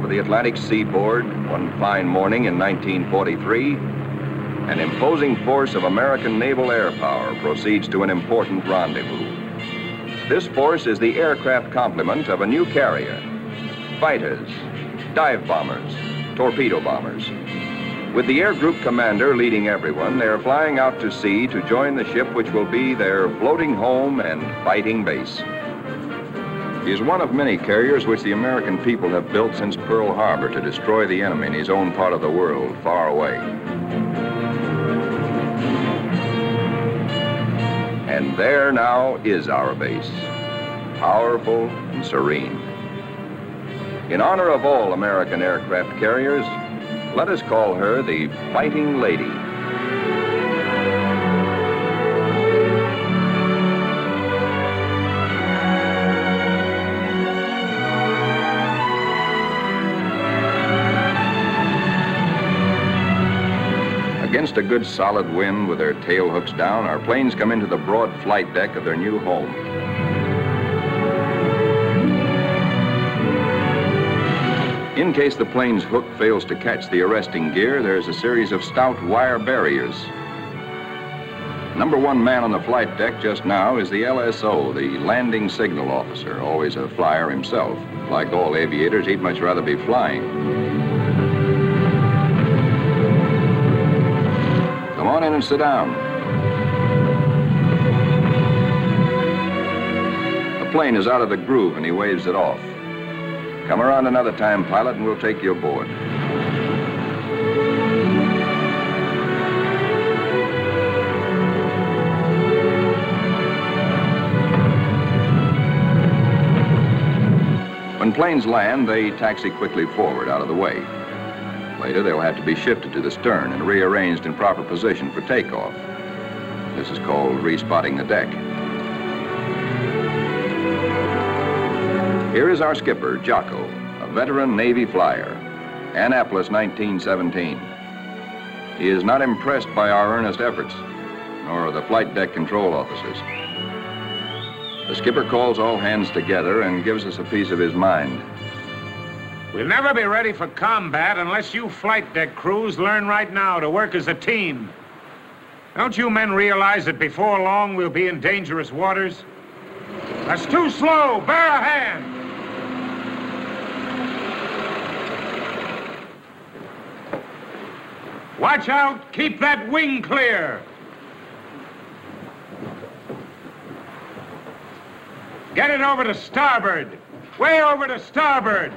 The Atlantic seaboard, one fine morning in 1943, an imposing force of American naval air power proceeds to an important rendezvous. This force is the aircraft complement of a new carrier: fighters, dive bombers, torpedo bombers. With the air group commander leading everyone, they're flying out to sea to join the ship which will be their floating home and fighting base. He is one of many carriers which the American people have built since Pearl Harbor to destroy the enemy in his own part of the world, far away. And there now is our base, powerful and serene. In honor of all American aircraft carriers, let us call her the Fighting Lady. Against a good solid wind with their tail hooks down, our planes come into the broad flight deck of their new home. In case the plane's hook fails to catch the arresting gear, there's a series of stout wire barriers. Number one man on the flight deck just now is the LSO, the landing signal officer, always a flyer himself. Like all aviators, he'd much rather be flying. Come on in and sit down. The plane is out of the groove and he waves it off. Come around another time, pilot, and we'll take you aboard. When planes land, they taxi quickly forward out of the way. Later, they'll have to be shifted to the stern and rearranged in proper position for takeoff. This is called respotting the deck. Here is our skipper, Jocko, a veteran Navy flyer, Annapolis, 1917. He is not impressed by our earnest efforts, nor the flight deck control officers. The skipper calls all hands together and gives us a piece of his mind. We'll never be ready for combat unless you flight deck crews learn right now to work as a team. Don't you men realize that before long we'll be in dangerous waters? That's too slow. Bear a hand. Watch out. Keep that wing clear. Get it over to starboard. Way over to starboard.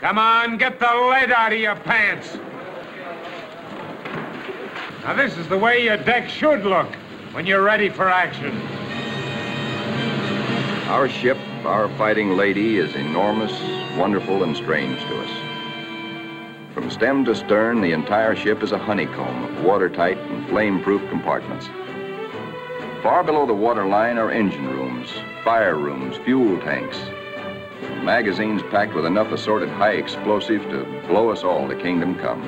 Come on, get the lead out of your pants. Now this is the way your deck should look when you're ready for action. Our ship, our Fighting Lady, is enormous, wonderful, and strange to us. From stem to stern, the entire ship is a honeycomb of watertight and flame-proof compartments. Far below the waterline are engine rooms, fire rooms, fuel tanks. magazines packed with enough assorted high explosives to blow us all to kingdom come.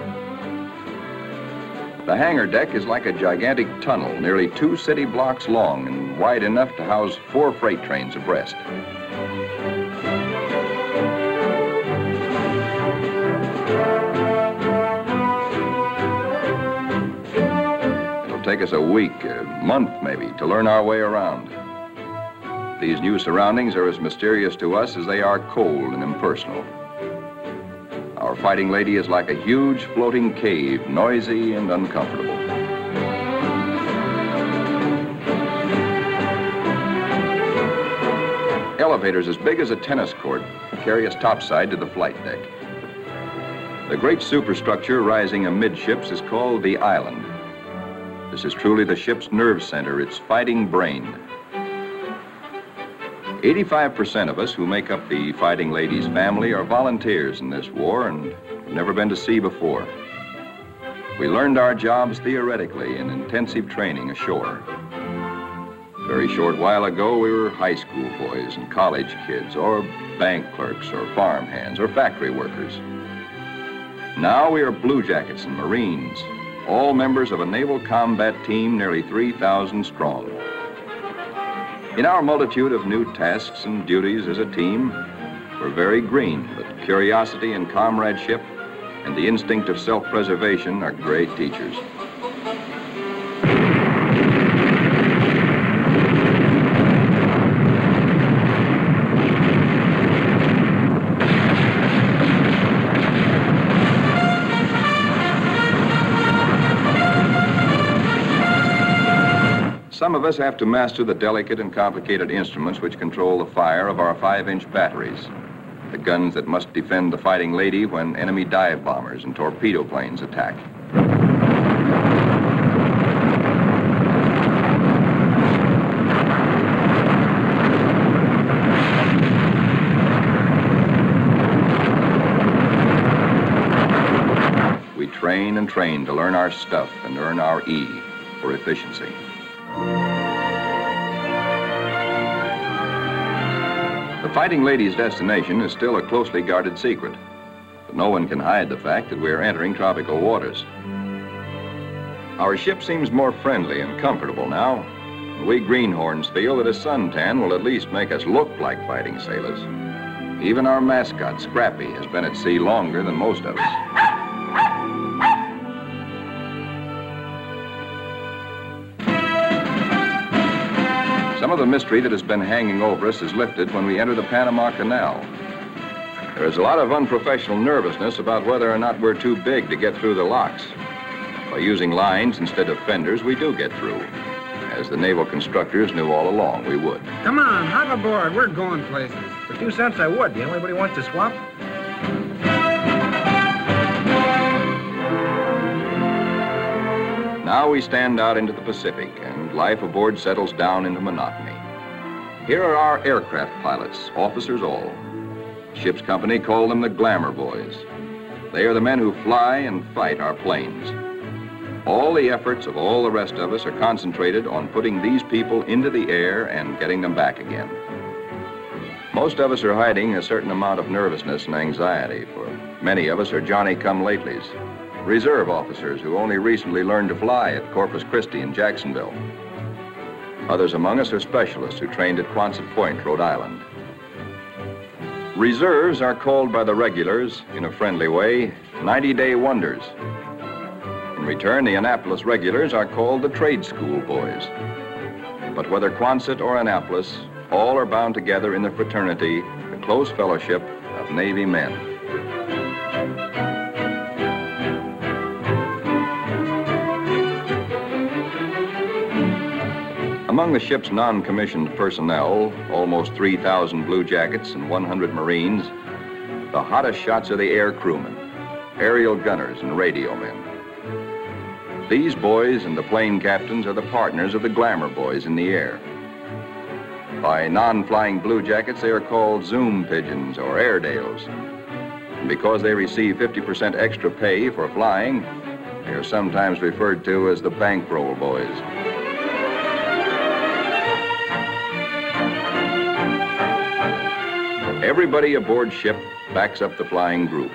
The hangar deck is like a gigantic tunnel, nearly 2 city blocks long and wide enough to house 4 freight trains abreast. It'll take us a week, a month maybe, to learn our way around. These new surroundings are as mysterious to us as they are cold and impersonal. Our fighting lady is like a huge floating cave, noisy and uncomfortable. Elevators as big as a tennis court carry us topside to the flight deck. The great superstructure rising amidships is called the island. This is truly the ship's nerve center, its fighting brain. 85% of us who make up the fighting lady's family are volunteers in this war and have never been to sea before. We learned our jobs theoretically in intensive training ashore. A very short while ago, we were high school boys and college kids, or bank clerks, or farm hands, or factory workers. Now we are blue jackets and Marines, all members of a naval combat team nearly 3,000 strong. In our multitude of new tasks and duties as a team, we're very green, but curiosity and comradeship and the instinct of self-preservation are great teachers. Some of us have to master the delicate and complicated instruments which control the fire of our 5-inch batteries, the guns that must defend the fighting lady when enemy dive bombers and torpedo planes attack. We train and train to learn our stuff and earn our E for efficiency. The fighting lady's destination is still a closely guarded secret, but no one can hide the fact that we are entering tropical waters. Our ship seems more friendly and comfortable now, and we greenhorns feel that a suntan will at least make us look like fighting sailors. Even our mascot, Scrappy, has been at sea longer than most of us. Some of the mystery that has been hanging over us is lifted when we enter the Panama Canal. There is a lot of unprofessional nervousness about whether or not we're too big to get through the locks. By using lines instead of fenders, we do get through, as the naval constructors knew all along we would. Come on, hop aboard. We're going places. For 2 cents, I would. Do anybody want to swap? Now we stand out into the Pacific, and life aboard settles down into monotony. Here are our aircraft pilots, officers all. Ship's company call them the glamour boys. They are the men who fly and fight our planes. All the efforts of all the rest of us are concentrated on putting these people into the air and getting them back again. Most of us are hiding a certain amount of nervousness and anxiety, for many of us are Johnny-come-latelys, reserve officers who only recently learned to fly at Corpus Christi and Jacksonville. Others among us are specialists who trained at Patriots Point, Rhode Island. Reserves are called by the regulars, in a friendly way, 90-day wonders. In return, the Annapolis regulars are called the trade school boys. But whether Quonset or Annapolis, all are bound together in the fraternity, the close fellowship of Navy men. Among the ship's non-commissioned personnel, almost 3,000 blue jackets and 100 Marines, the hottest shots are the air crewmen, aerial gunners and radio men. These boys and the plane captains are the partners of the glamour boys in the air. By non-flying blue jackets, they are called Zoom pigeons or Airedales. And because they receive 50% extra pay for flying, they are sometimes referred to as the bankroll boys. Everybody aboard ship backs up the flying group.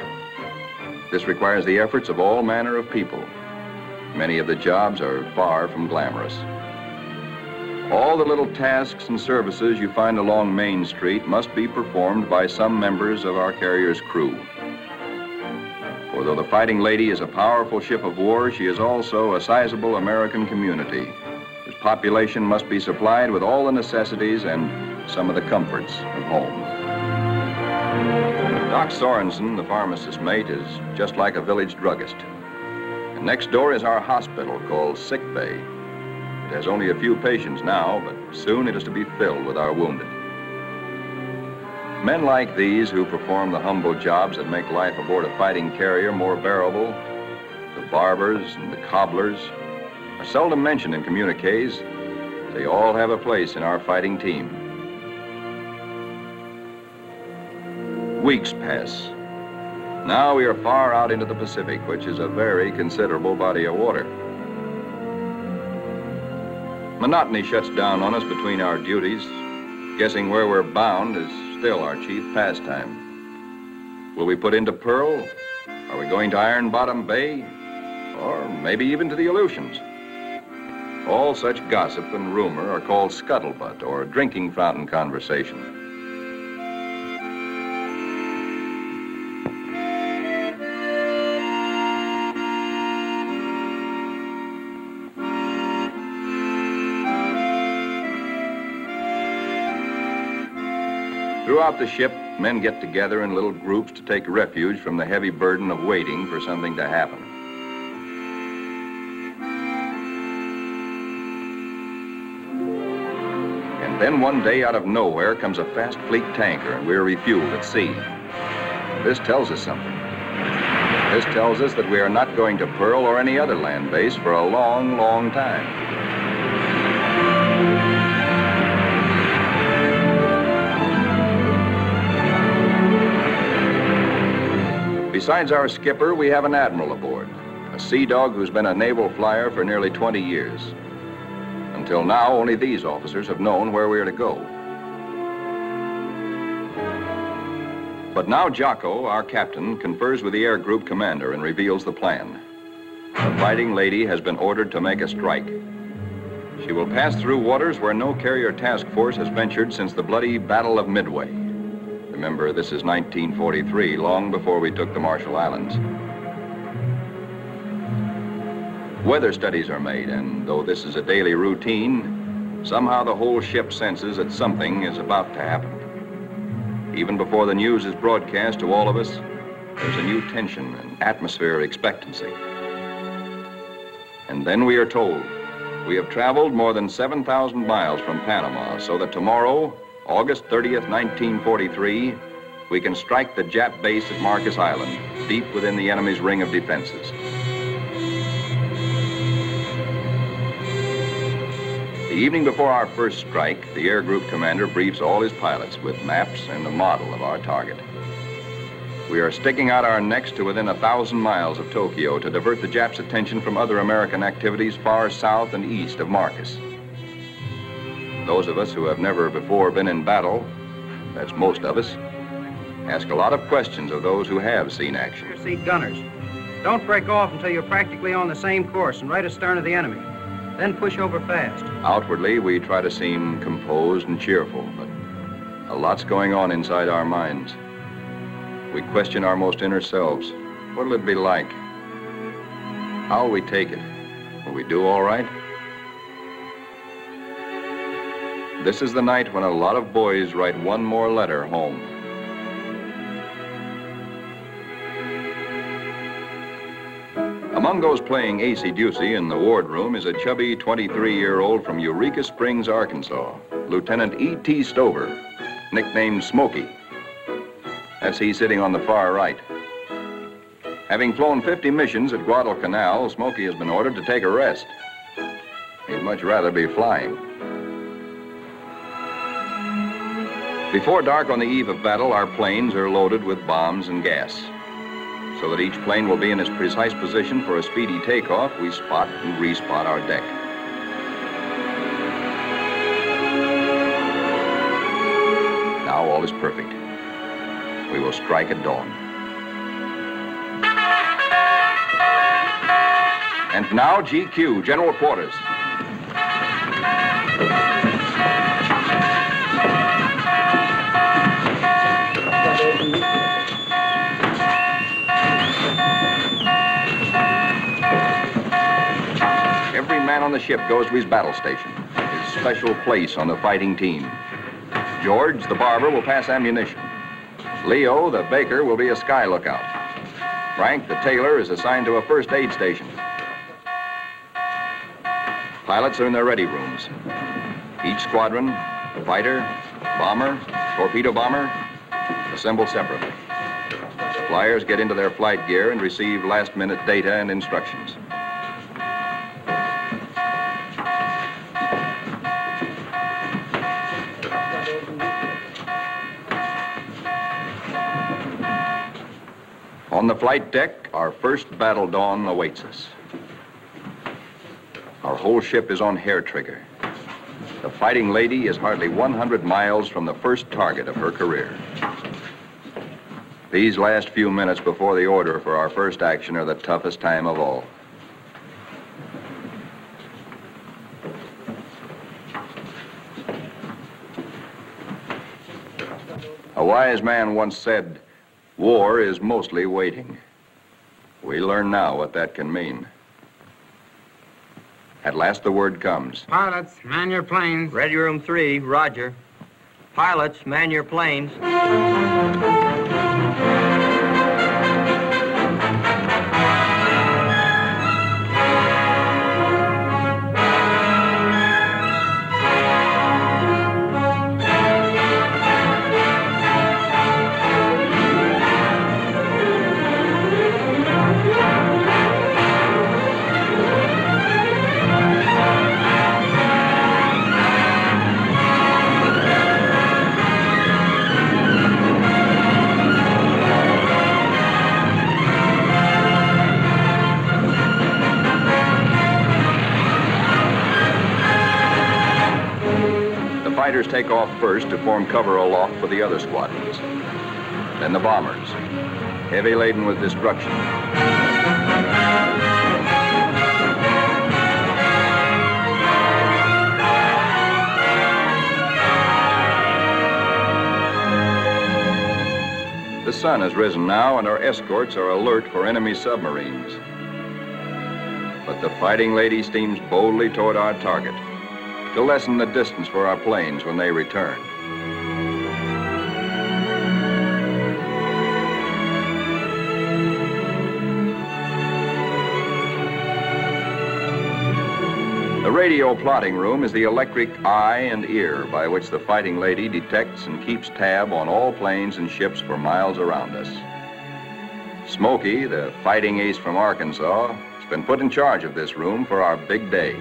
This requires the efforts of all manner of people. Many of the jobs are far from glamorous. All the little tasks and services you find along Main Street must be performed by some members of our carrier's crew. For though the Fighting Lady is a powerful ship of war, she is also a sizable American community whose population must be supplied with all the necessities and some of the comforts of home. Doc Sorensen, the pharmacist mate, is just like a village druggist. And next door is our hospital called Sick Bay. It has only a few patients now, but soon it is to be filled with our wounded. Men like these who perform the humble jobs that make life aboard a fighting carrier more bearable, the barbers and the cobblers, are seldom mentioned in communiques. They all have a place in our fighting team. Weeks pass. Now we are far out into the Pacific, which is a very considerable body of water. Monotony shuts down on us between our duties. Guessing where we're bound is still our chief pastime. Will we put into Pearl? Are we going to Iron Bottom Bay? Or maybe even to the Aleutians? All such gossip and rumor are called scuttlebutt or drinking fountain conversation. Throughout the ship, men get together in little groups to take refuge from the heavy burden of waiting for something to happen. And then one day, out of nowhere, comes a fast fleet tanker, and we're refueled at sea. This tells us something. This tells us that we are not going to Pearl or any other land base for a long, long time. Besides our skipper, we have an admiral aboard, a sea dog who's been a naval flyer for nearly 20 years. Until now, only these officers have known where we are to go. But now Jocko, our captain, confers with the air group commander and reveals the plan. The Fighting Lady has been ordered to make a strike. She will pass through waters where no carrier task force has ventured since the bloody Battle of Midway. Remember, this is 1943, long before we took the Marshall Islands. Weather studies are made, and though this is a daily routine, somehow the whole ship senses that something is about to happen. Even before the news is broadcast to all of us, there's a new tension and atmosphere of expectancy. And then we are told we have traveled more than 7,000 miles from Panama, so that tomorrow, August 30th, 1943, we can strike the Jap base at Marcus Island, deep within the enemy's ring of defenses. The evening before our first strike, the air group commander briefs all his pilots with maps and a model of our target. We are sticking out our necks to within 1,000 miles of Tokyo to divert the Japs' attention from other American activities far south and east of Marcus. Those of us who have never before been in battle, that's most of us, ask a lot of questions of those who have seen action. Seat gunners. Don't break off until you're practically on the same course and right astern of the enemy. Then push over fast. Outwardly, we try to seem composed and cheerful, but a lot's going on inside our minds. We question our most inner selves. What'll it be like? How'll we take it? Will we do all right? This is the night when a lot of boys write one more letter home. Among those playing acey-deucey in the wardroom is a chubby 23-year-old from Eureka Springs, Arkansas, Lieutenant E.T. Stover, nicknamed Smokey. That's he sitting on the far right. Having flown 50 missions at Guadalcanal, Smokey has been ordered to take a rest. He'd much rather be flying. Before dark on the eve of battle, our planes are loaded with bombs and gas. So that each plane will be in its precise position for a speedy takeoff, we spot and respot our deck. Now all is perfect. We will strike at dawn. And now, GQ, General Quarters. Every man on the ship goes to his battle station, his special place on the fighting team. George, the barber, will pass ammunition. Leo, the baker, will be a sky lookout. Frank, the tailor, is assigned to a first aid station. Pilots are in their ready rooms. Each squadron, fighter, bomber, torpedo bomber, assemble separately. Flyers get into their flight gear and receive last-minute data and instructions. On the flight deck, our first battle dawn awaits us. Our whole ship is on hair trigger. The Fighting Lady is hardly 100 miles from the first target of her career. These last few minutes before the order for our first action are the toughest time of all. A wise man once said, "War is mostly waiting." We learn now what that can mean. At last the word comes. Pilots, man your planes. Ready room 3, roger. Pilots, man your planes. Fighters take off first to form cover aloft for the other squadrons. Then the bombers, heavy laden with destruction. The sun has risen now, and our escorts are alert for enemy submarines. But the Fighting Lady steams boldly toward our target to lessen the distance for our planes when they return. The radio plotting room is the electric eye and ear by which the Fighting Lady detects and keeps tab on all planes and ships for miles around us. Smokey, the fighting ace from Arkansas, has been put in charge of this room for our big day.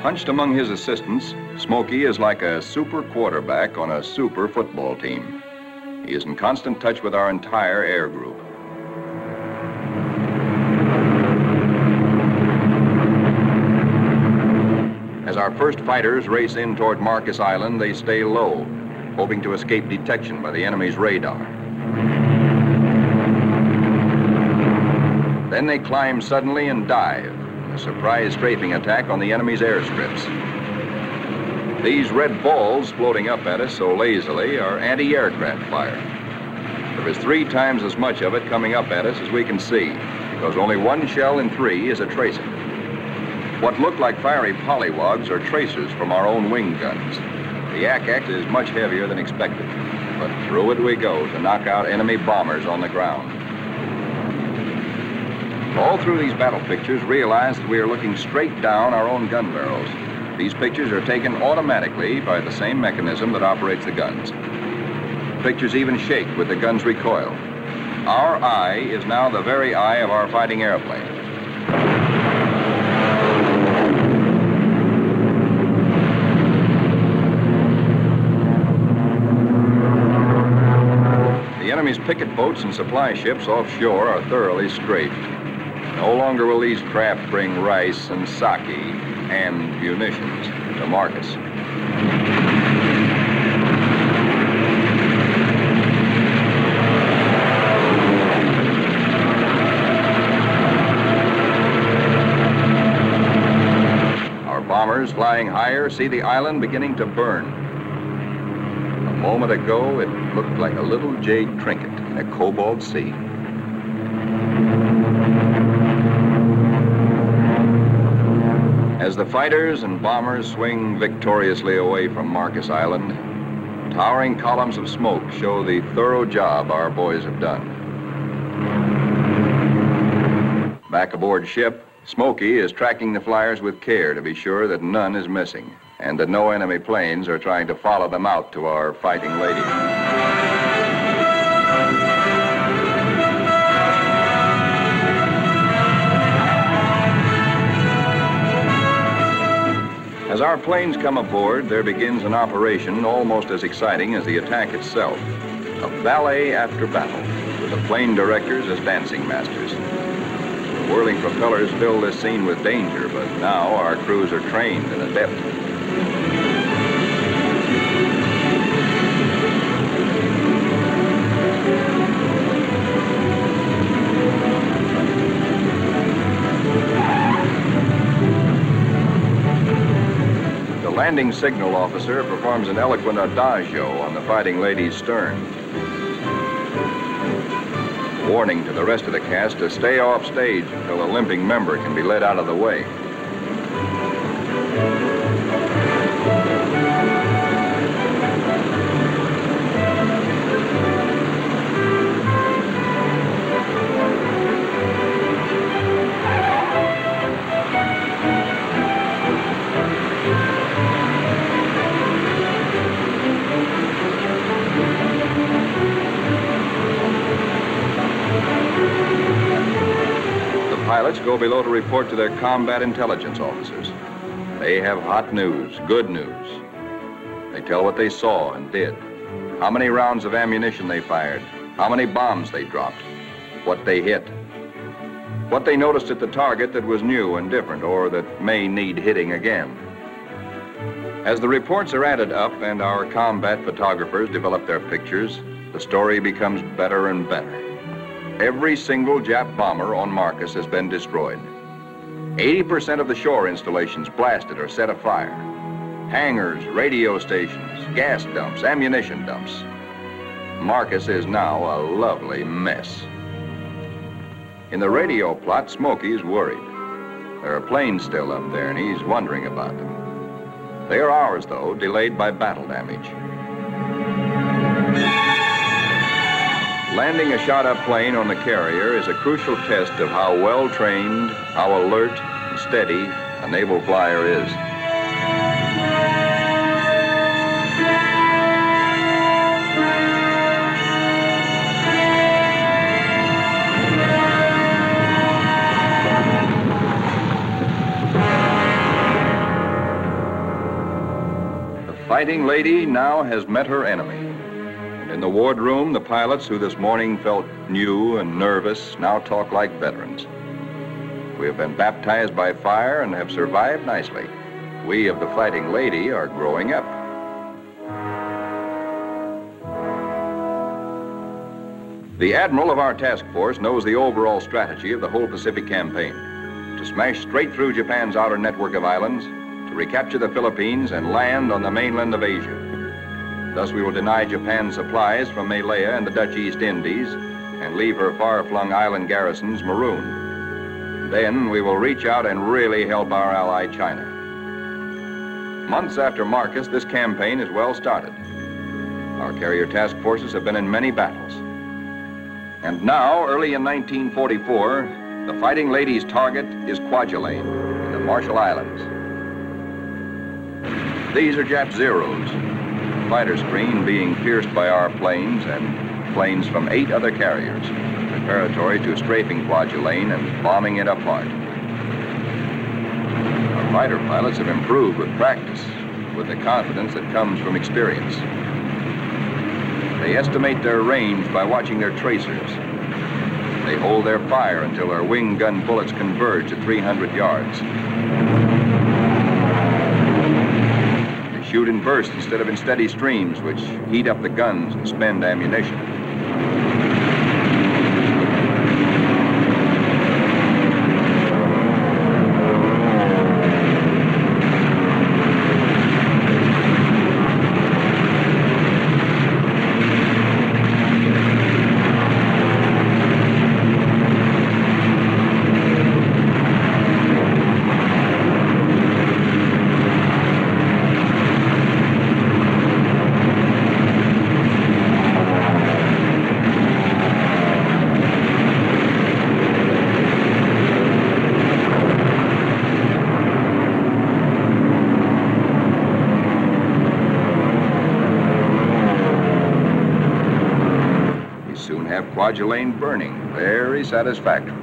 Hunched among his assistants, Smokey is like a super quarterback on a super football team. He is in constant touch with our entire air group. As our first fighters race in toward Marcus Island, they stay low, hoping to escape detection by the enemy's radar. Then they climb suddenly and dive. A surprise strafing attack on the enemy's airstrips. These red balls floating up at us so lazily are anti-aircraft fire. There is 3 times as much of it coming up at us as we can see, because only 1 shell in 3 is a tracer. What look like fiery pollywogs are tracers from our own wing guns. The Yak-X is much heavier than expected, but through it we go to knock out enemy bombers on the ground. All through these battle pictures, realize that we are looking straight down our own gun barrels. These pictures are taken automatically by the same mechanism that operates the guns. Pictures even shake with the gun's recoil. Our eye is now the very eye of our fighting airplane. The enemy's picket boats and supply ships offshore are thoroughly strafed. No longer will these craft bring rice and sake and munitions to Marcus. fire, see the island beginning to burn. A moment ago, it looked like a little jade trinket in a cobalt sea. As the fighters and bombers swing victoriously away from Marcus Island, towering columns of smoke show the thorough job our boys have done. Back aboard ship, Smokey is tracking the flyers with care to be sure that none is missing and that no enemy planes are trying to follow them out to our fighting lady. As our planes come aboard, there begins an operation almost as exciting as the attack itself. A ballet after battle, with the plane directors as dancing masters. The whirling propellers fill this scene with danger, but now our crews are trained and adept. The landing signal officer performs an eloquent adagio on the fighting lady's stern, warning to the rest of the cast to stay off stage until a limping member can be led out of the way. Pilots go below to report to their combat intelligence officers. They have hot news, good news. They tell what they saw and did, how many rounds of ammunition they fired, how many bombs they dropped, what they hit, what they noticed at the target that was new and different or that may need hitting again. As the reports are added up and our combat photographers develop their pictures, the story becomes better and better. Every single Jap bomber on Marcus has been destroyed. 80% of the shore installations blasted or set afire. Hangars, radio stations, gas dumps, ammunition dumps. Marcus is now a lovely mess. In the radio plot, Smokey's worried. There are planes still up there and he's wondering about them. They are ours, though, delayed by battle damage. Landing a shot-up plane on the carrier is a crucial test of how well-trained, how alert and steady a naval flyer is. The fighting lady now has met her enemy. In the wardroom, the pilots who this morning felt new and nervous now talk like veterans. We have been baptized by fire and have survived nicely. We of the fighting lady are growing up. The admiral of our task force knows the overall strategy of the whole Pacific campaign. To smash straight through Japan's outer network of islands, to recapture the Philippines and land on the mainland of Asia. Thus, we will deny Japan supplies from Malaya and the Dutch East Indies and leave her far-flung island garrisons marooned. Then we will reach out and really help our ally China. Months after Marcus, this campaign is well started. Our carrier task forces have been in many battles. And now, early in 1944, the fighting lady's target is Kwajalein in the Marshall Islands. These are Jap Zeros. Fighter screen being pierced by our planes and planes from 8 other carriers, preparatory to strafing Kwajalein and bombing it apart. Our fighter pilots have improved with practice, with the confidence that comes from experience. They estimate their range by watching their tracers. They hold their fire until their wing gun bullets converge at 300 yards. Shoot in bursts instead of in steady streams, which heat up the guns and spend ammunition. have Kwajalein burning very satisfactorily.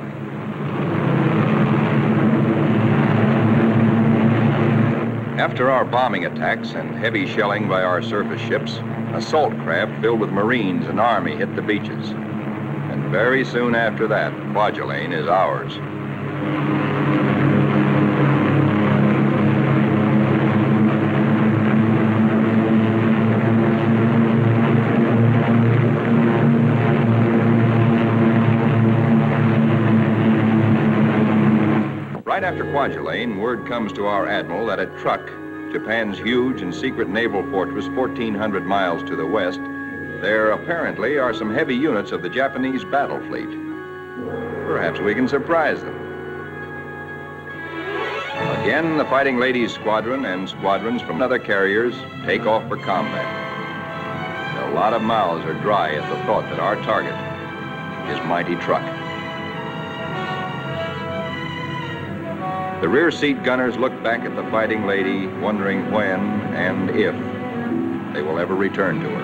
After our bombing attacks and heavy shelling by our surface ships, assault craft filled with Marines and Army hit the beaches. And very soon after that, Kwajalein is ours. Right after Kwajalein, word comes to our admiral that at Truk, Japan's huge and secret naval fortress 1,400 miles to the west, there apparently are some heavy units of the Japanese battle fleet. Perhaps we can surprise them. Again, the Fighting Ladies Squadron and squadrons from other carriers take off for combat. A lot of mouths are dry at the thought that our target is mighty Truk. The rear seat gunners look back at the Fighting Lady, wondering when and if they will ever return to her.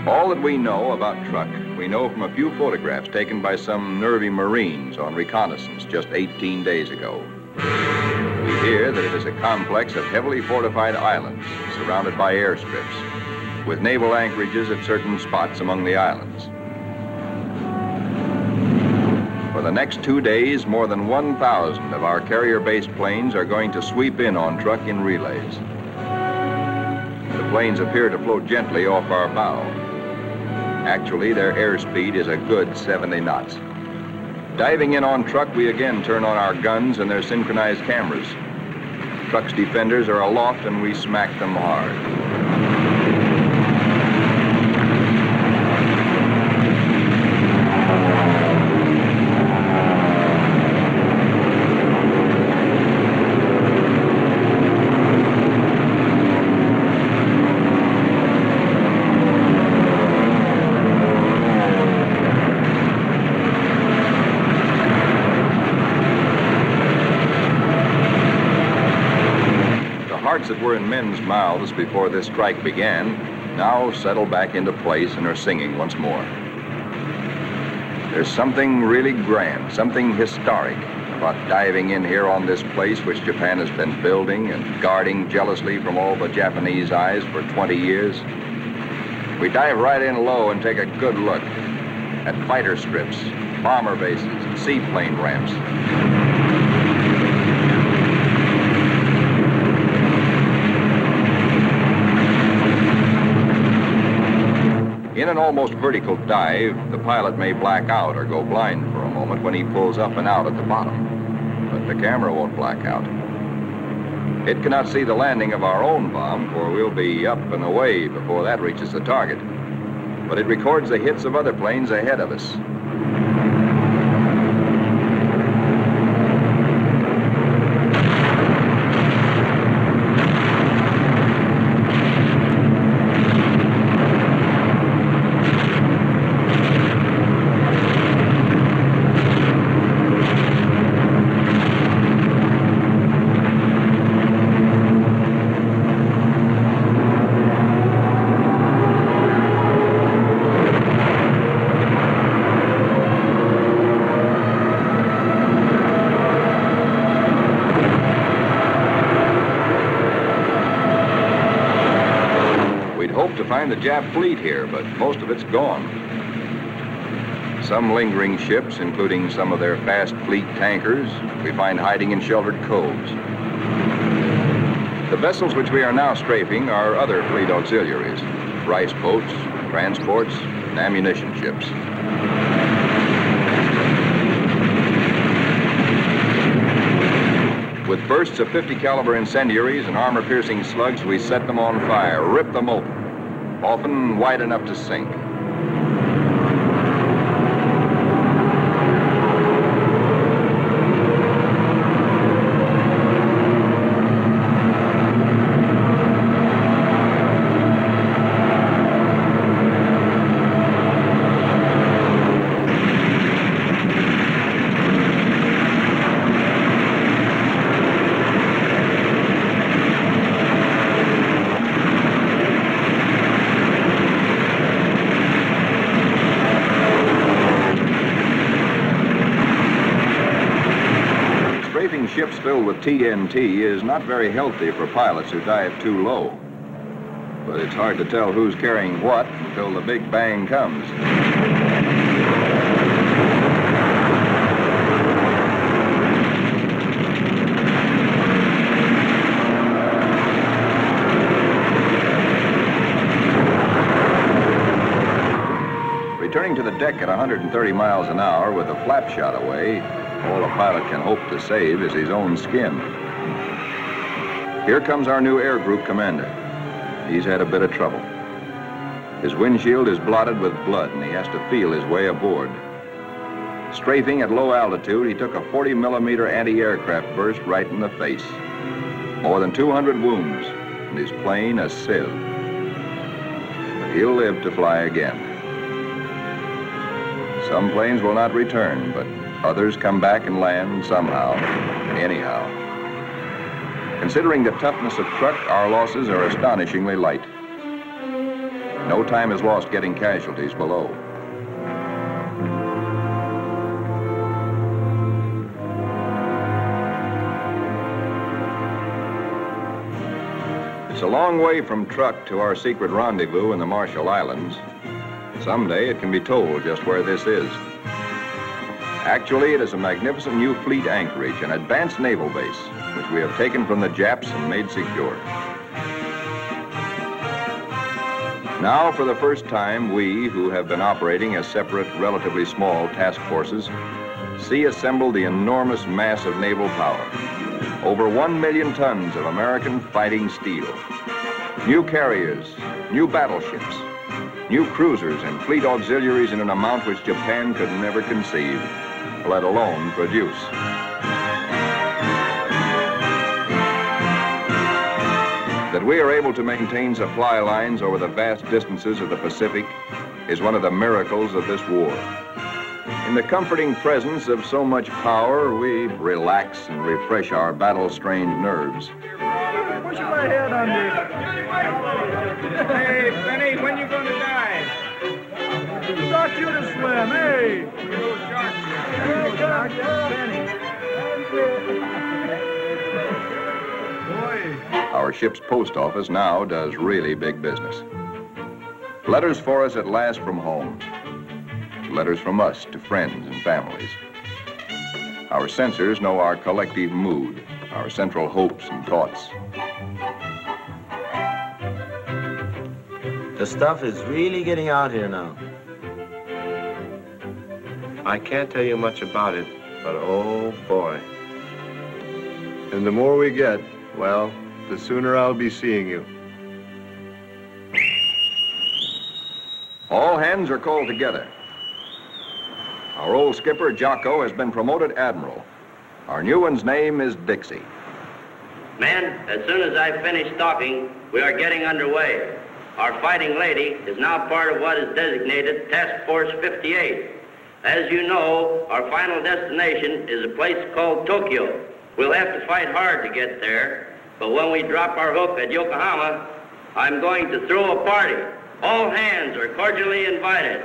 All that we know about Truk, we know from a few photographs taken by some nervy Marines on reconnaissance just 18 days ago. We hear that it is a complex of heavily fortified islands surrounded by airstrips, with naval anchorages at certain spots among the islands. For the next 2 days, more than 1,000 of our carrier-based planes are going to sweep in on Truk in relays. The planes appear to float gently off our bow. Actually, their airspeed is a good 70 knots. Diving in on Truk, we again turn on our guns and their synchronized cameras. Truk's defenders are aloft and we smack them hard. That were in men's mouths before this strike began now settle back into place and are singing once more. There's something really grand, something historic about diving in here on this place which Japan has been building and guarding jealously from all the Japanese eyes for 20 years. We dive right in low and take a good look at fighter strips, bomber bases, and seaplane ramps. In an almost vertical dive, the pilot may black out or go blind for a moment when he pulls up and out at the bottom, but the camera won't black out. It cannot see the landing of our own bomb, for we'll be up and away before that reaches the target, but it records the hits of other planes ahead of us. Find the Jap fleet here, but most of it's gone. Some lingering ships, including some of their fast fleet tankers, we find hiding in sheltered coves. The vessels which we are now strafing are other fleet auxiliaries, rice boats, transports, and ammunition ships. With bursts of 50 caliber incendiaries and armor-piercing slugs, we set them on fire, rip them open, often wide enough to sink. TNT is not very healthy for pilots who dive too low. But it's hard to tell who's carrying what until the big bang comes. Returning to the deck at 130 miles an hour with a flap shot away, all a pilot can hope to save is his own skin. Here comes our new air group commander. He's had a bit of trouble. His windshield is blotted with blood and he has to feel his way aboard. Strafing at low altitude, he took a 40-millimeter anti-aircraft burst right in the face. More than 200 wounds and his plane a sieve. But he'll live to fly again. Some planes will not return, but others come back and land somehow, anyhow. Considering the toughness of Truk, our losses are astonishingly light. No time is lost getting casualties below. It's a long way from Truk to our secret rendezvous in the Marshall Islands. Someday it can be told just where this is. Actually, it is a magnificent new fleet anchorage, an advanced naval base, which we have taken from the Japs and made secure. Now, for the first time, we, who have been operating as separate, relatively small task forces, see assembled the enormous mass of naval power. Over 1 million tons of American fighting steel. New carriers, new battleships, new cruisers and fleet auxiliaries in an amount which Japan could never conceive, let alone produce. That we are able to maintain supply lines over the vast distances of the Pacific is one of the miracles of this war. In the comforting presence of so much power, we relax and refresh our battle-strained nerves. Push my head under. Hey, Benny, when you gonna die? Got you to swim, hey! Hey, God, Benny. Boy. Our ship's post office now does really big business. Letters for us at last from home. Letters from us to friends and families. Our censors know our collective mood, our central hopes and thoughts. The stuff is really getting out here now. I can't tell you much about it, but oh boy. And the more we get, well, the sooner I'll be seeing you. All hands are called together. Our old skipper, Jocko, has been promoted admiral. Our new one's name is Dixie. Men, as soon as I finish talking, we are getting underway. Our fighting lady is now part of what is designated Task Force 58. As you know, our final destination is a place called Tokyo. We'll have to fight hard to get there, but when we drop our hook at Yokohama, I'm going to throw a party. All hands are cordially invited.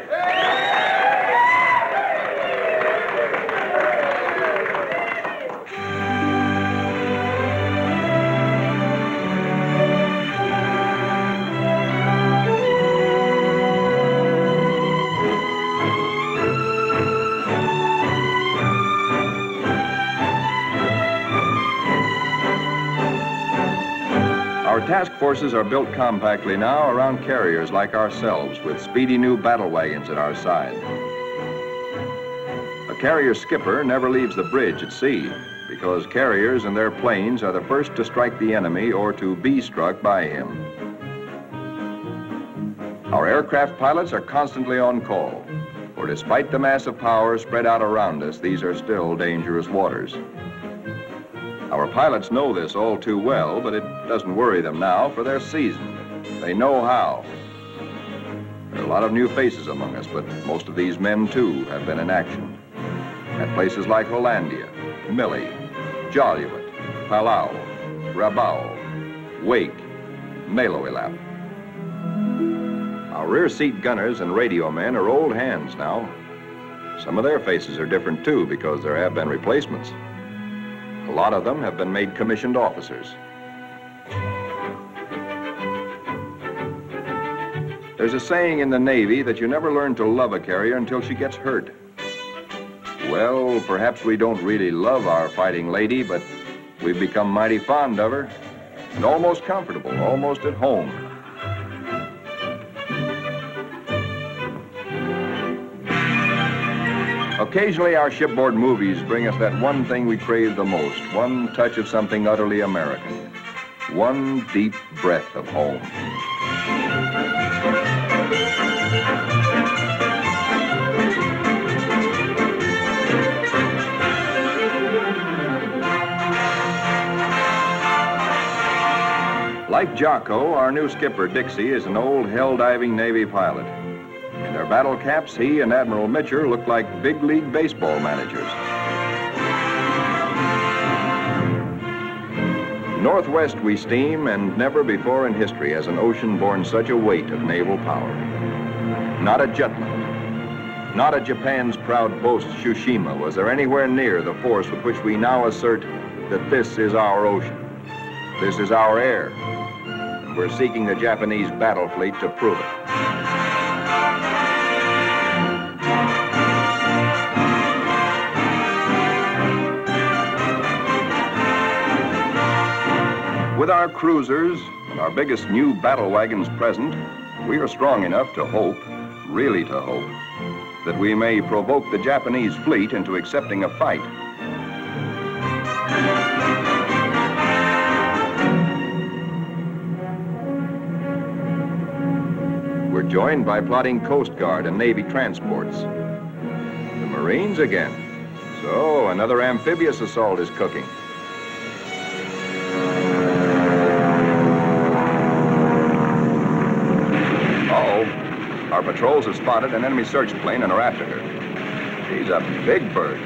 Our task forces are built compactly now around carriers like ourselves with speedy new battle wagons at our side. A carrier skipper never leaves the bridge at sea because carriers and their planes are the first to strike the enemy or to be struck by him. Our aircraft pilots are constantly on call, for despite the massive power spread out around us, these are still dangerous waters. Our pilots know this all too well, but it doesn't worry them now, for they're seasoned. They know how. There are a lot of new faces among us, but most of these men, too, have been in action. At places like Hollandia, Millie, Joliet, Palau, Rabaul, Wake, Maloelap. Our rear seat gunners and radio men are old hands now. Some of their faces are different, too, because there have been replacements. A lot of them have been made commissioned officers. There's a saying in the Navy that you never learn to love a carrier until she gets hurt. Well, perhaps we don't really love our fighting lady, but we've become mighty fond of her and almost comfortable, almost at home. Occasionally, our shipboard movies bring us that one thing we crave the most, one touch of something utterly American, one deep breath of home. Like Jocko, our new skipper, Dixie, is an old hell-diving Navy pilot. In their battle caps, he and Admiral Mitcher look like big league baseball managers. Northwest we steam, and never before in history has an ocean borne such a weight of naval power. Not a Jutland, not a Japan's proud boast, Tsushima, was there anywhere near the force with which we now assert that this is our ocean, this is our air, and we're seeking the Japanese battle fleet to prove it. With our cruisers and our biggest new battle wagons present, we are strong enough to hope, really to hope, that we may provoke the Japanese fleet into accepting a fight. We're joined by plotting Coast Guard and Navy transports. The Marines again. So another amphibious assault is cooking. Our patrols have spotted an enemy search plane and are after her. She's a big bird.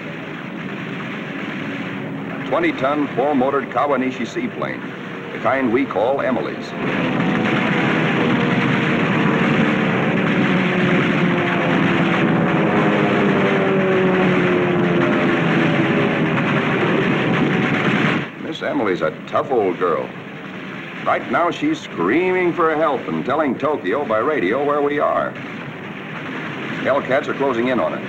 A 20-ton, four-motored Kawanishi seaplane, the kind we call Emily's. Miss Emily's a tough old girl. Right now, she's screaming for help and telling Tokyo by radio where we are. Hellcats are closing in on it.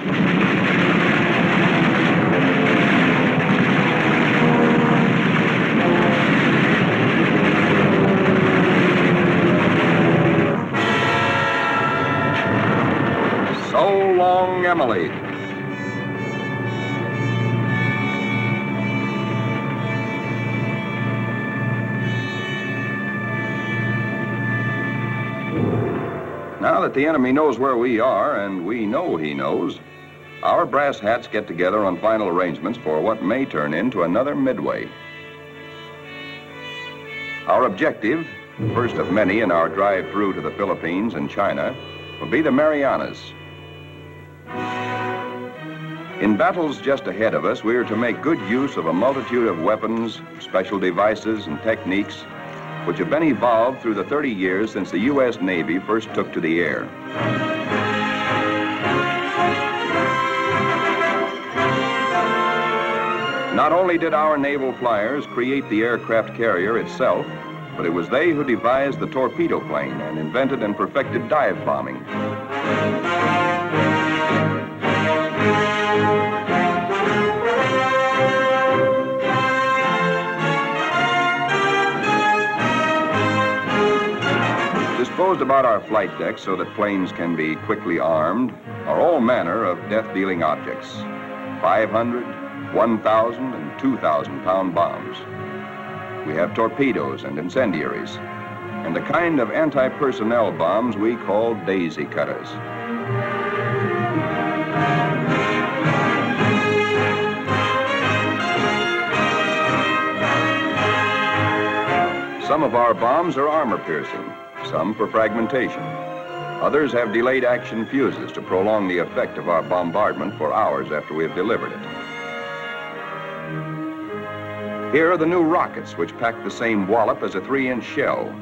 So long, Emily. Now that the enemy knows where we are, and we know he knows, our brass hats get together on final arrangements for what may turn into another Midway. Our objective, first of many in our drive through to the Philippines and China, will be the Marianas. In battles just ahead of us, we are to make good use of a multitude of weapons, special devices, and techniques which have been evolved through the 30 years since the U.S. Navy first took to the air. Not only did our naval flyers create the aircraft carrier itself, but it was they who devised the torpedo plane and invented and perfected dive bombing. Disposed about our flight decks so that planes can be quickly armed are all manner of death-dealing objects. 500, 1,000, and 2,000-pound bombs. We have torpedoes and incendiaries, and the kind of anti-personnel bombs we call daisy cutters. Some of our bombs are armor-piercing, some for fragmentation. Others have delayed action fuses to prolong the effect of our bombardment for hours after we have delivered it. Here are the new rockets, which pack the same wallop as a 3-inch shell.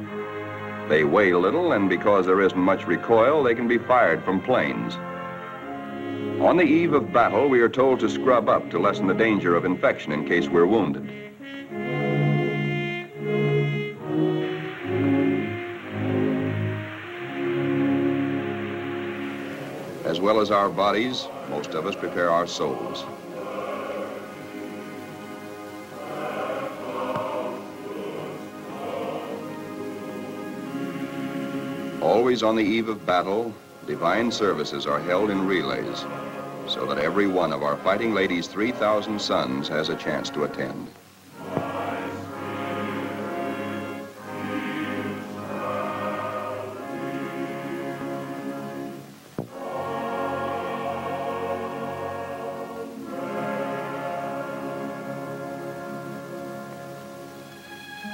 They weigh little, and because there isn't much recoil, they can be fired from planes. On the eve of battle, we are told to scrub up to lessen the danger of infection in case we're wounded. As well as our bodies, most of us prepare our souls. Always on the eve of battle, divine services are held in relays, so that every one of our fighting ladies' 3,000 sons has a chance to attend.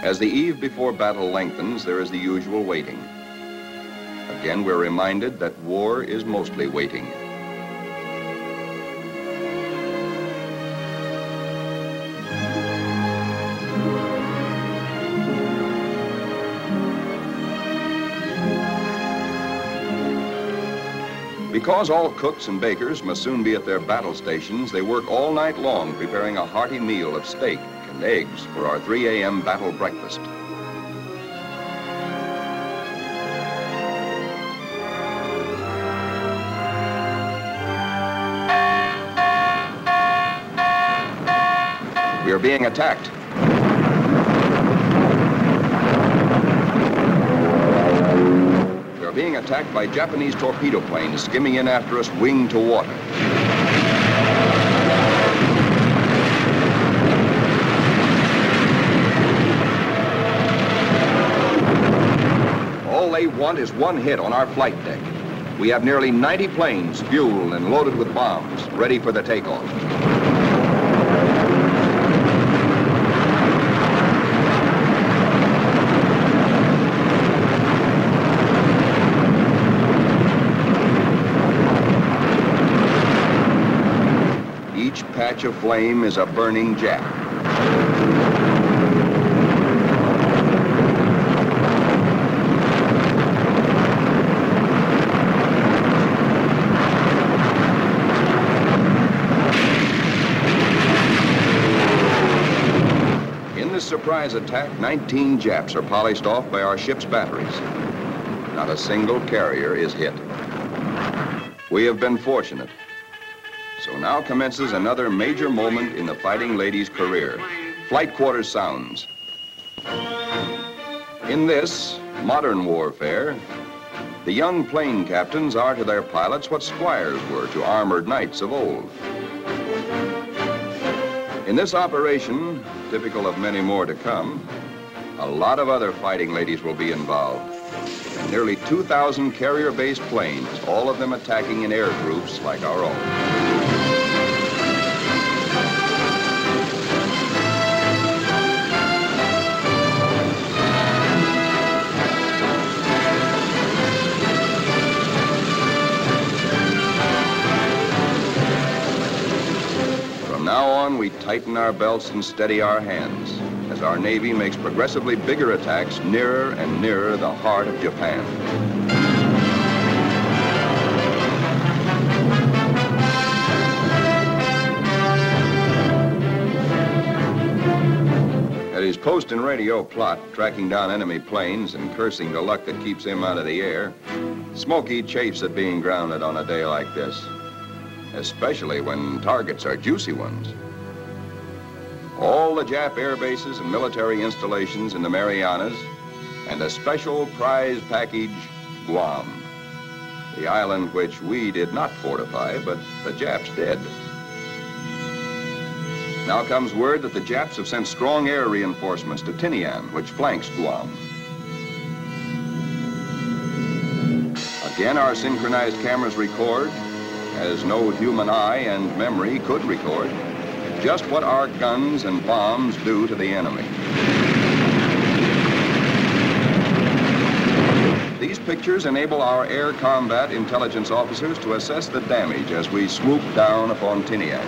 As the eve before battle lengthens, there is the usual waiting. Again, we're reminded that war is mostly waiting. Because all cooks and bakers must soon be at their battle stations, they work all night long preparing a hearty meal of steak and eggs for our 3 a.m. battle breakfast. We are being attacked. We are being attacked by Japanese torpedo planes skimming in after us, wing to water. All they want is one hit on our flight deck. We have nearly 90 planes fueled and loaded with bombs, ready for the takeoff. Each patch of flame is a burning Jap. In this surprise attack, 19 Japs are polished off by our ship's batteries. Not a single carrier is hit. We have been fortunate. So now commences another major moment in the fighting lady's career. Flight quarters sounds. In this modern warfare, the young plane captains are to their pilots what squires were to armored knights of old. In this operation, typical of many more to come, a lot of other fighting ladies will be involved. And nearly 2,000 carrier-based planes, all of them attacking in air groups like our own. From now on, we tighten our belts and steady our hands as our Navy makes progressively bigger attacks nearer and nearer the heart of Japan. At his post and radio plot, tracking down enemy planes and cursing the luck that keeps him out of the air, Smokey chafes at being grounded on a day like this, especially when targets are juicy ones. All the Jap air bases and military installations in the Marianas, and a special prize package, Guam, the island which we did not fortify, but the Japs did. Now comes word that the Japs have sent strong air reinforcements to Tinian, which flanks Guam. Again, our synchronized cameras record, as no human eye and memory could record, just what our guns and bombs do to the enemy. These pictures enable our air combat intelligence officers to assess the damage as we swoop down upon Tinian.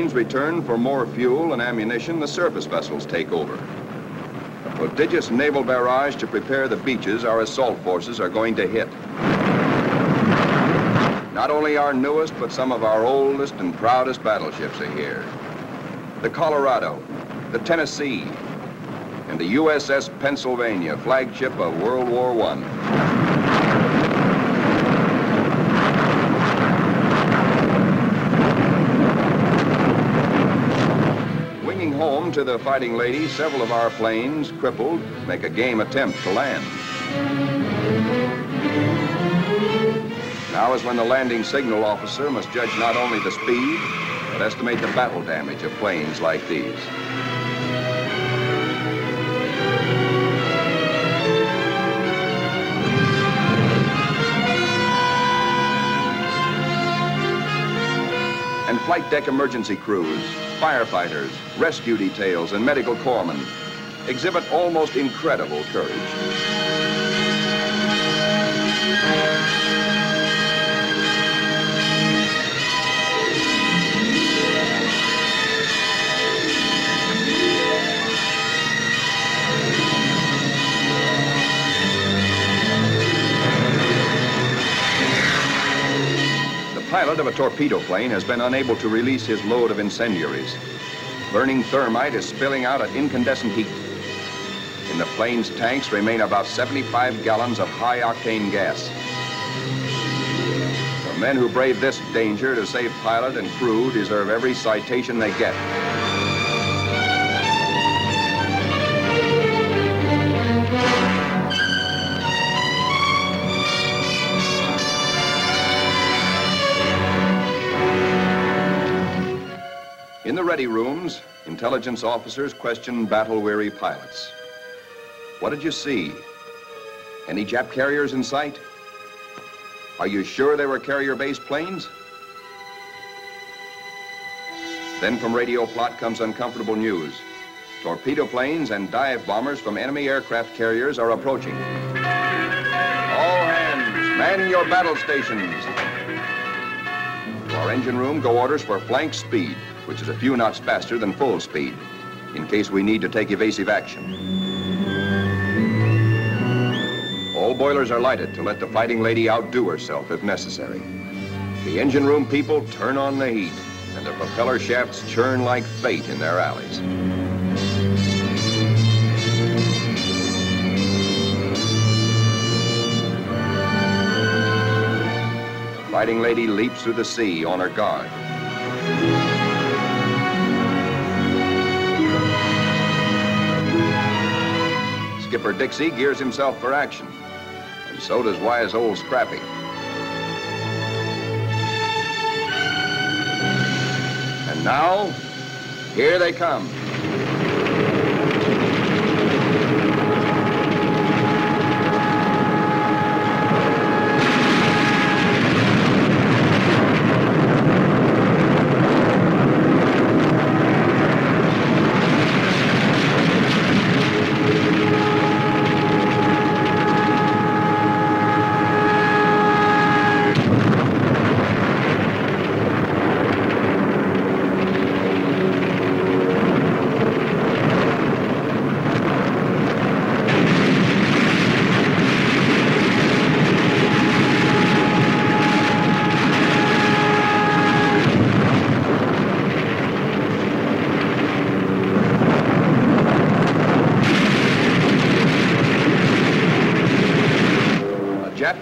planes return for more fuel and ammunition, the surface vessels take over. A prodigious naval barrage to prepare the beaches our assault forces are going to hit. Not only our newest, but some of our oldest and proudest battleships are here. The Colorado, the Tennessee, and the USS Pennsylvania, flagship of World War I. Winging home to the Fighting Lady, several of our planes, crippled, make a game attempt to land. Now is when the landing signal officer must judge not only the speed, but estimate the battle damage of planes like these. And flight deck emergency crews, firefighters, rescue details, and medical corpsmen exhibit almost incredible courage. The pilot of a torpedo plane has been unable to release his load of incendiaries. Burning thermite is spilling out at incandescent heat. In the plane's tanks remain about 75 gallons of high-octane gas. The men who brave this danger to save pilot and crew deserve every citation they get. In the ready rooms, intelligence officers question battle-weary pilots. What did you see? Any Jap carriers in sight? Are you sure they were carrier-based planes? Then from radio plot comes uncomfortable news. Torpedo planes and dive bombers from enemy aircraft carriers are approaching. All hands, man your battle stations. To our engine room go orders for flank speed, which is a few knots faster than full speed, in case we need to take evasive action. All boilers are lighted to let the Fighting Lady outdo herself if necessary. The engine room people turn on the heat, and the propeller shafts churn like fate in their alleys. The Fighting Lady leaps through the sea on her guard. Skipper Dixie gears himself for action, and so does wise old Scrappy. And now, here they come.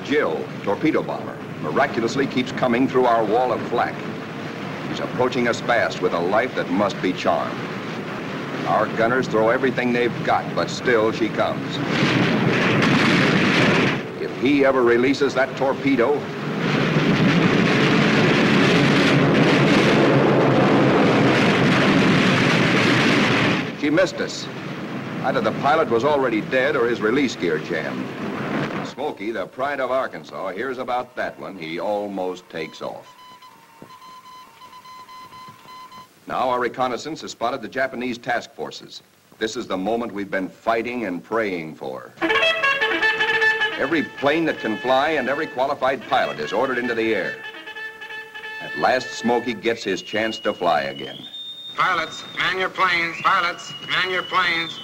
Jill, torpedo bomber, miraculously keeps coming through our wall of flak. She's approaching us fast with a life that must be charmed. Our gunners throw everything they've got, but still she comes. If he ever releases that torpedo, she missed us. Either the pilot was already dead or his release gear jammed. Smokey, the pride of Arkansas, hears about that one. He almost takes off. Now our reconnaissance has spotted the Japanese task forces. This is the moment we've been fighting and praying for. Every plane that can fly and every qualified pilot is ordered into the air. At last, Smokey gets his chance to fly again. Pilots, man your planes. Pilots, man your planes.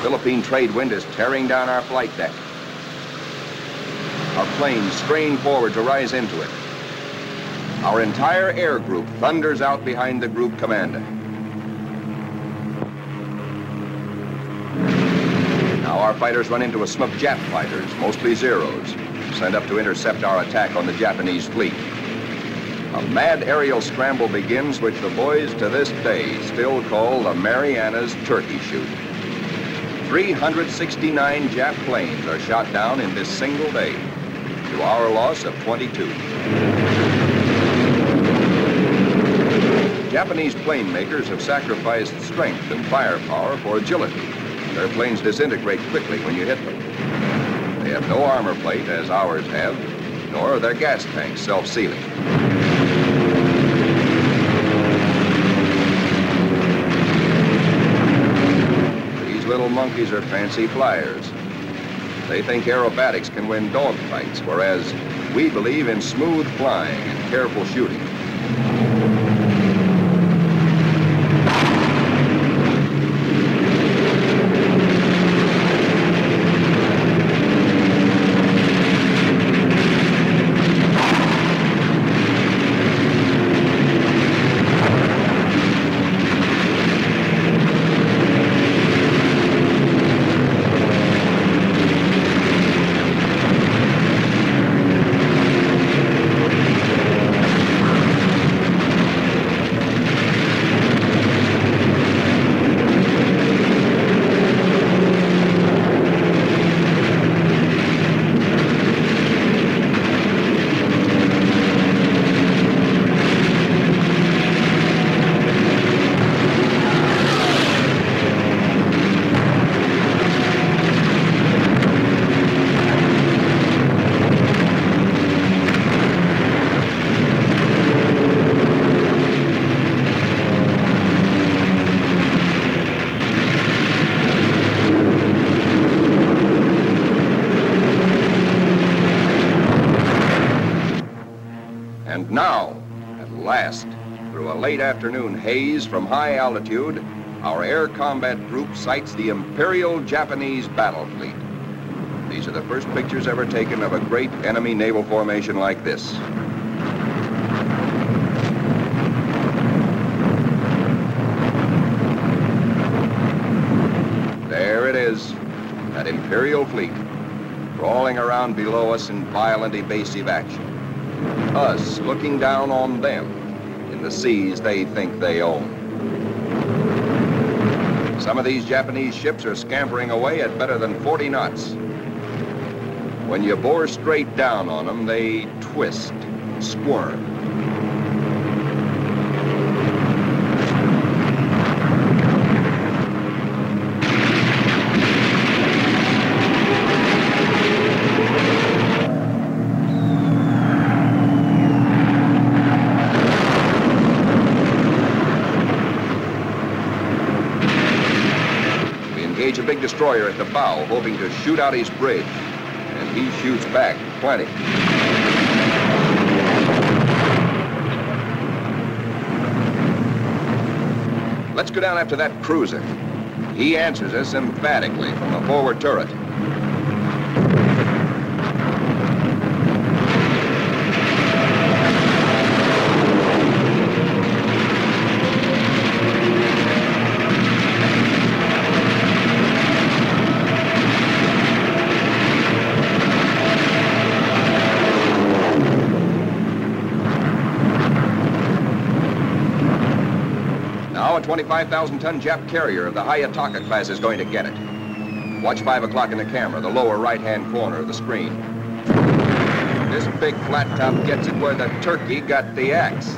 Philippine trade wind is tearing down our flight deck. Our planes strain forward to rise into it. Our entire air group thunders out behind the group commander. Now our fighters run into a smoke Jap fighters, mostly Zeros, sent up to intercept our attack on the Japanese fleet. A mad aerial scramble begins, which the boys to this day still call the Marianas Turkey Shoot. 369 Jap planes are shot down in this single day, to our loss of 22. Japanese plane makers have sacrificed strength and firepower for agility. Their planes disintegrate quickly when you hit them. They have no armor plate, as ours have, nor are their gas tanks self-sealing. Little monkeys are fancy flyers. They think aerobatics can win dogfights, whereas we believe in smooth flying and careful shooting. And now, at last, through a late afternoon haze from high altitude, our air combat group sights the Imperial Japanese battle fleet. These are the first pictures ever taken of a great enemy naval formation like this. There it is, that Imperial fleet, crawling around below us in violent evasive action. Us looking down on them in the seas they think they own. Some of these Japanese ships are scampering away at better than 40 knots. When you bore straight down on them, they twist, squirm. A big destroyer at the bow, hoping to shoot out his bridge. And he shoots back plenty. Let's go down after that cruiser. He answers us emphatically from the forward turret. A 25,000-ton Jap carrier of the Hayataka class is going to get it. Watch 5 o'clock in the camera, the lower right-hand corner of the screen. This big flat top gets it where the turkey got the axe.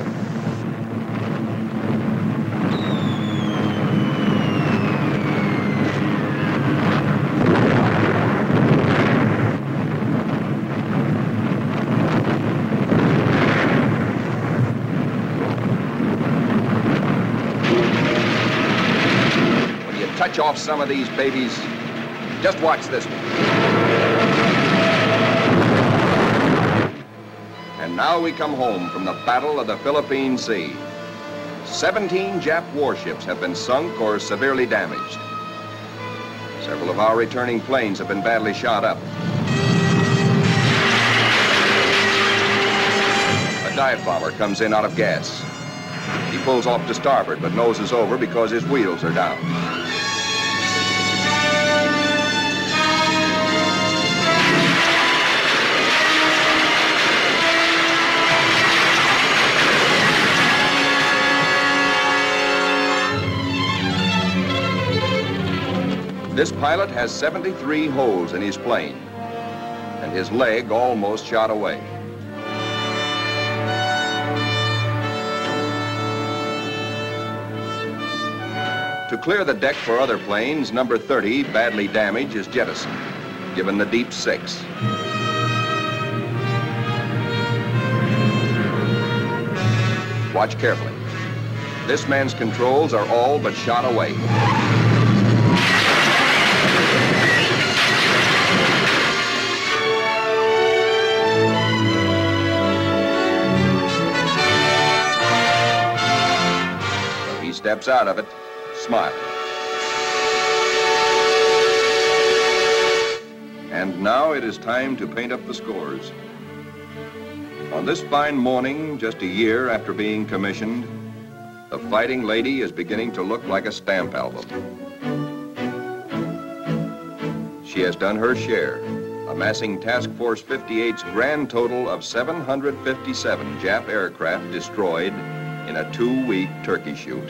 off some of these babies. Just watch this one. And now we come home from the Battle of the Philippine Sea. 17 Jap warships have been sunk or severely damaged. Several of our returning planes have been badly shot up. A dive bomber comes in out of gas. He pulls off to starboard, but noses over because his wheels are down. This pilot has 73 holes in his plane, and his leg almost shot away. To clear the deck for other planes, number 30, badly damaged, is jettisoned, given the deep 6. Watch carefully. This man's controls are all but shot away. He steps out of it, smiling. And now it is time to paint up the scores. On this fine morning, just a year after being commissioned, the Fighting Lady is beginning to look like a stamp album. She has done her share, amassing Task Force 58's grand total of 757 Jap aircraft destroyed in a 2-week turkey shoot.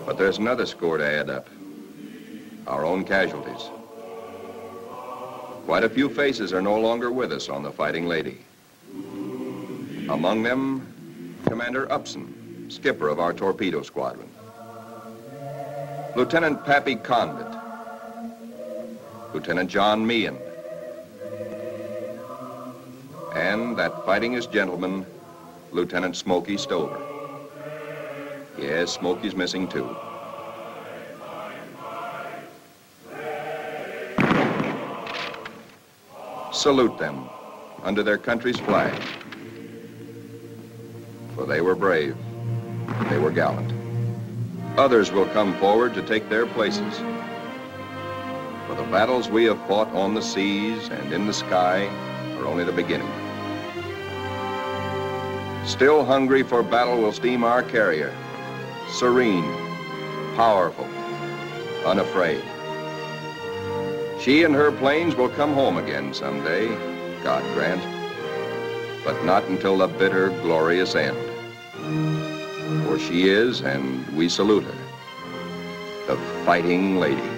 But there's another score to add up. Our own casualties. Quite a few faces are no longer with us on the Fighting Lady. Among them, Commander Upson, skipper of our torpedo squadron. Lieutenant Pappy Condit. Lieutenant John Meehan. And that fightingest gentleman, Lieutenant Smokey Stover. Yes, Smokey's missing too. Salute them under their country's flag. For they were brave, they were gallant. Others will come forward to take their places. For the battles we have fought on the seas and in the sky are only the beginning. Still hungry for battle will steam our carrier. Serene, powerful, unafraid. She and her planes will come home again someday, God grant, but not until the bitter, glorious end. For she is, and we salute her, the Fighting Lady.